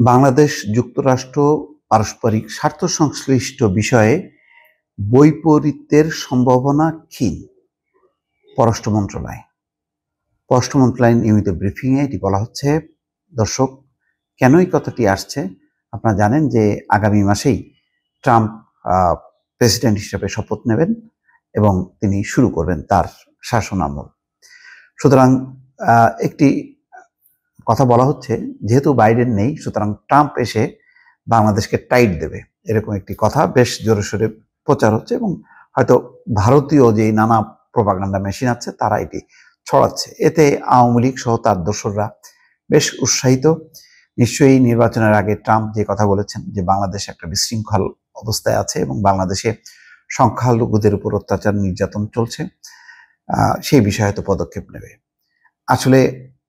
বাংলাদেশ যুক্তরাষ্ট্র পারস্পরিক স্বার্থ সংশ্লিষ্ট বিষয়ে বৈপরীত্যের সম্ভাবনা ক্ষীণ। পররাষ্ট্র মন্ত্রণালয় নিয়মিত ব্রিফিংয়ে এটি বলা হচ্ছে। দর্শক, কেন এই কথাটি আসছে? আপনারা জানেন যে আগামী মাসেই ট্রাম্প প্রেসিডেন্ট হিসেবে শপথ নেবেন এবং তিনি শুরু করবেন তার শাসনামল। সুতরাং একটি কথা বলা হচ্ছে, যেহেতু বাইডেন নেই, সুতরাং ট্রাম্প এসে বাংলাদেশকে টাইট দেবে, এরকম একটি কথা বেশ জোরে সোরে প্রচার হচ্ছে এবং হয়তো ভারতীয় যে নানা প্রোপাগান্ডা মেশিন আছে তারা এটি ছড়াচ্ছে। এতে আওয়ামী লীগ সহ তার দোসররা বেশ উৎসাহিত। নিশ্চয়ই নির্বাচনের আগে ট্রাম্প যে কথা বলেছেন যে বাংলাদেশ একটা বিশৃঙ্খল অবস্থায় আছে এবং বাংলাদেশে সংখ্যালঘুদের উপর অত্যাচার নির্যাতন চলছে, সেই বিষয়ে হয়তো পদক্ষেপ নেবে। আসলে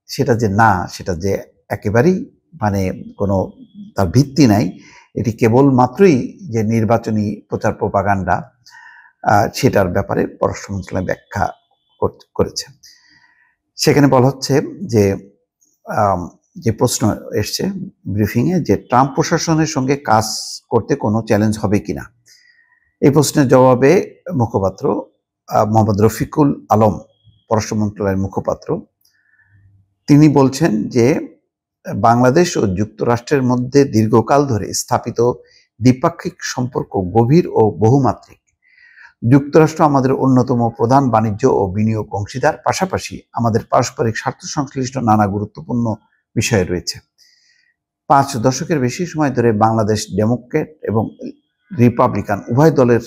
সেটা যে না, সেটা যে একেবারেই কোনো তার ভিত্তি নাই, এটি কেবল মাত্রই যে নির্বাচনী প্রচার প্রপাগান্ডা, সেটার ব্যাপারে পররাষ্ট্র মন্ত্রণালয় ব্যাখ্যা করেছে। সেখানে বলা হচ্ছে যে যে প্রশ্ন এসছে ব্রিফিংয়ে, যে ট্রাম্প প্রশাসনের সঙ্গে কাজ করতে কোনো চ্যালেঞ্জ হবে কিনা। এই প্রশ্নের জবাবে মুখপাত্র মোহাম্মদ রফিকুল আলম, পররাষ্ট্র মন্ত্রণালয়ের মুখপাত্র, তিনি বলছেন যে বাংলাদেশ ও যুক্তরাষ্ট্রের মধ্যে দীর্ঘকাল ধরে স্থাপিত দ্বিপাক্ষিক সম্পর্ক গভীর ও বহুমাত্রিক। যুক্তরাষ্ট্র আমাদের অন্যতম প্রধান বাণিজ্য ও বিনিয়োগ অংশীদার, পাশাপাশি আমাদের পারস্পরিক স্বার্থ সংশ্লিষ্ট নানা গুরুত্বপূর্ণ বিষয় রয়েছে। 5 দশকের বেশি সময় ধরে বাংলাদেশ ডেমোক্রেট এবং রিপাবলিকান উভয় দলের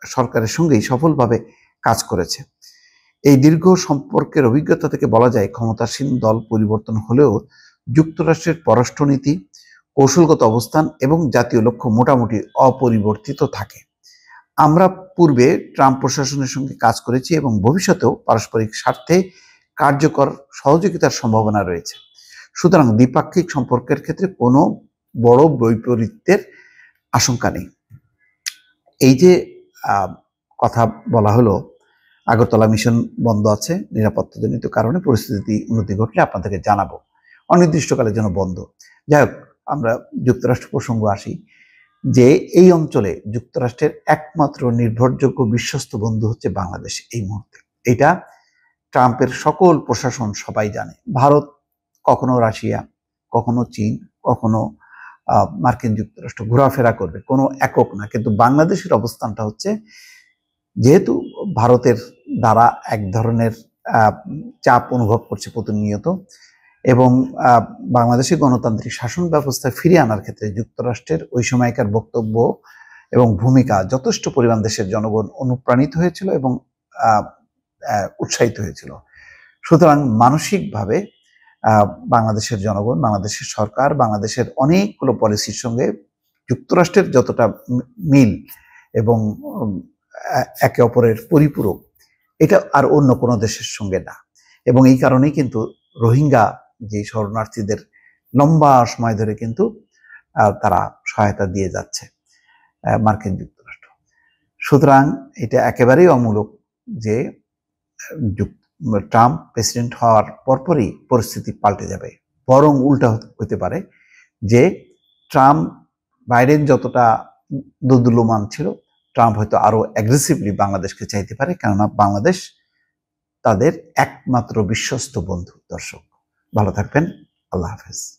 সরকারের সঙ্গেই সফলভাবে কাজ করেছে। এই দীর্ঘ সম্পর্কের অভিজ্ঞতা থেকে বলা যায়, ক্ষমতাসীন দল পরিবর্তন হলেও যুক্তরাষ্ট্রের পররাষ্ট্রনীতি, কৌশলগত অবস্থান এবং জাতীয় লক্ষ্য মোটামুটি অপরিবর্তিত থাকে। আমরা পূর্বে ট্রাম্প প্রশাসনের সঙ্গে কাজ করেছি এবং ভবিষ্যতেও পারস্পরিক স্বার্থে কার্যকর সহযোগিতার সম্ভাবনা রয়েছে। সুতরাং দ্বিপাক্ষিক সম্পর্কের ক্ষেত্রে কোনো বড় বৈপরীত্যের আশঙ্কা নেই। এই যে কথা বলা হলো, আগরতলা মিশন বন্ধ আছে নিরাপত্তাজনিত কারণে, পরিস্থিতি উন্নতি ঘটলে আপনাদেরকে জানাবো। অনির্দিষ্টকালের জন্য বন্ধ। যাই হোক, আমরা যুক্তরাষ্ট্র প্রসঙ্গ আসি, যে এই অঞ্চলে যুক্তরাষ্ট্রের একমাত্র নির্ভরযোগ্য বিশ্বস্ত বন্ধু হচ্ছে বাংলাদেশ এই মুহূর্তে। এটা ট্রাম্পের সকল প্রশাসন সবাই জানে। ভারত কখনো রাশিয়া, কখনো চীন, কখনো মার্কিন যুক্তরাষ্ট্র ঘোরাফেরা করবে, কোনো একক না। কিন্তু বাংলাদেশের অবস্থানটা হচ্ছে, যেহেতু ভারতের দ্বারা এক ধরনের চাপ অনুভব করছে প্রতিনিয়ত, এবং বাংলাদেশের গণতান্ত্রিক শাসন ব্যবস্থা ফিরিয়ে আনার ক্ষেত্রে যুক্তরাষ্ট্রের ওই সময়কার বক্তব্য এবং ভূমিকা যথেষ্ট পরিমাণ দেশের জনগণ অনুপ্রাণিত হয়েছিল এবং উৎসাহিত হয়েছিল। সুতরাং মানসিকভাবে বাংলাদেশের জনগণ, বাংলাদেশের সরকার, বাংলাদেশের অনেকগুলো পলিসির সঙ্গে যুক্তরাষ্ট্রের যতটা মিল এবং একে অপরের পরিপূরক, এটা আর অন্য কোনো দেশের সঙ্গে না। এবং এই কারণেই কিন্তু রোহিঙ্গা যে শরণার্থীদের লম্বা সময় ধরে কিন্তু তারা সহায়তা দিয়ে যাচ্ছে মার্কিন যুক্তরাষ্ট্র। সুতরাং এটা একেবারেই অমূলক যে ট্রাম্প প্রেসিডেন্ট হওয়ার পরপরই পরিস্থিতি পাল্টে যাবে। বরং উল্টা হতে পারে, যে ট্রাম্প বাইডেন যতটা দোদুল্যমান ছিল, ট্রাম্প হয়তো আরো অ্যাগ্রেসিভলি বাংলাদেশকে চাইতে পারে, কেননা বাংলাদেশ তাদের একমাত্র বিশ্বস্ত বন্ধু। দর্শক, ভালো থাকবেন। আল্লাহ হাফেজ।